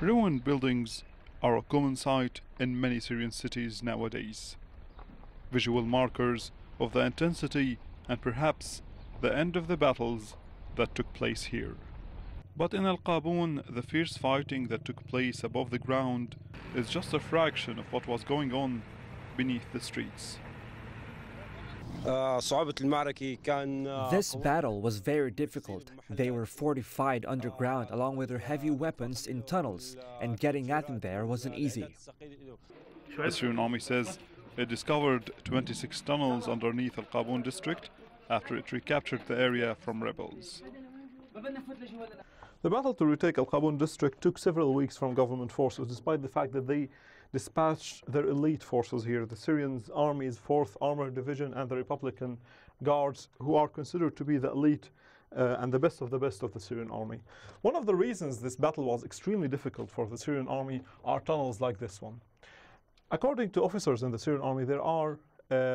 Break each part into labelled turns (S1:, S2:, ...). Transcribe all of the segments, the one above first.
S1: Ruined buildings are a common sight in many Syrian cities nowadays, visual markers of the intensity and perhaps the end of the battles that took place here. But in al-Qaboun, the fierce fighting that took place above the ground is just a fraction of what was going on beneath the streets.
S2: This battle was very difficult. They were fortified underground along with their heavy weapons in tunnels, and getting at them there wasn't easy.
S1: The Syrian army says it discovered 26 tunnels underneath al-Qaboun district after it recaptured the area from rebels. The battle to retake al-Qaboun district took several weeks from government forces, despite the fact that they dispatched their elite forces here, the Syrian Army's 4th Armored Division and the Republican Guards, who are considered to be the elite and the best of the Syrian army. One of the reasons this battle was extremely difficult for the Syrian army are tunnels like this one. According to officers in the Syrian army, there are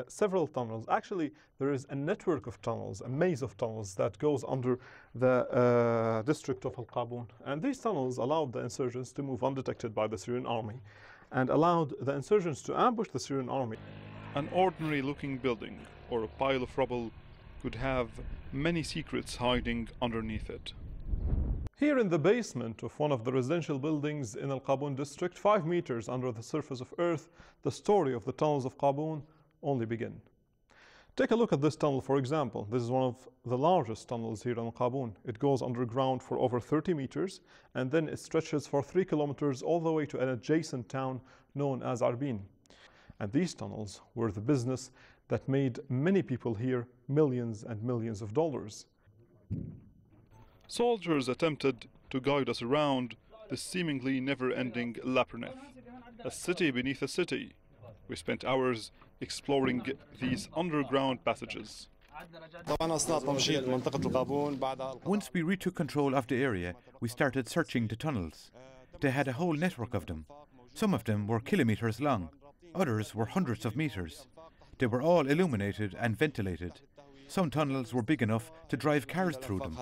S1: several tunnels. Actually, there is a network of tunnels, a maze of tunnels that goes under the district of al-Qaboun. And these tunnels allowed the insurgents to move undetected by the Syrian army and allowed the insurgents to ambush the Syrian army. An ordinary looking building or a pile of rubble could have many secrets hiding underneath it. Here in the basement of one of the residential buildings in al-Qaboun district, 5 meters under the surface of earth, the story of the tunnels of Qaboun only begin. Take a look at this tunnel, for example. This is one of the largest tunnels here in al-Qaboun. It goes underground for over 30 meters, and then it stretches for 3 kilometers all the way to an adjacent town known as Arbin. And these tunnels were the business that made many people here millions and millions of dollars. Soldiers attempted to guide us around this seemingly never-ending labyrinth, a city beneath a city. We spent hours exploring these underground passages.
S3: Once we retook control of the area, we started searching the tunnels. They had a whole network of them. Some of them were kilometers long, others were hundreds of meters. They were all illuminated and ventilated. Some tunnels were big enough to drive cars through them.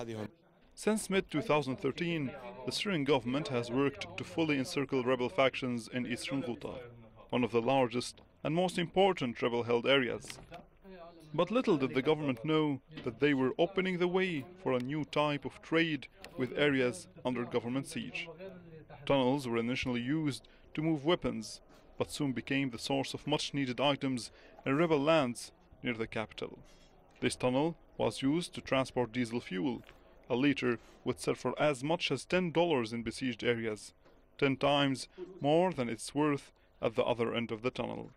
S1: Since mid-2013, the Syrian government has worked to fully encircle rebel factions in eastern Ghouta, one of the largest and most important rebel-held areas. But little did the government know that they were opening the way for a new type of trade with areas under government siege. Tunnels were initially used to move weapons, but soon became the source of much-needed items in rebel lands near the capital. This tunnel was used to transport diesel fuel. A liter would sell for as much as $10 in besieged areas, 10 times more than its worth at the other end of the tunnel.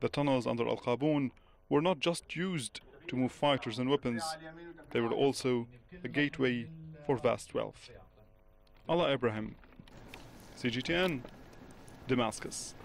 S1: The tunnels under al-Qaboun were not just used to move fighters and weapons, they were also a gateway for vast wealth. Allah Ibrahim, CGTN, Damascus.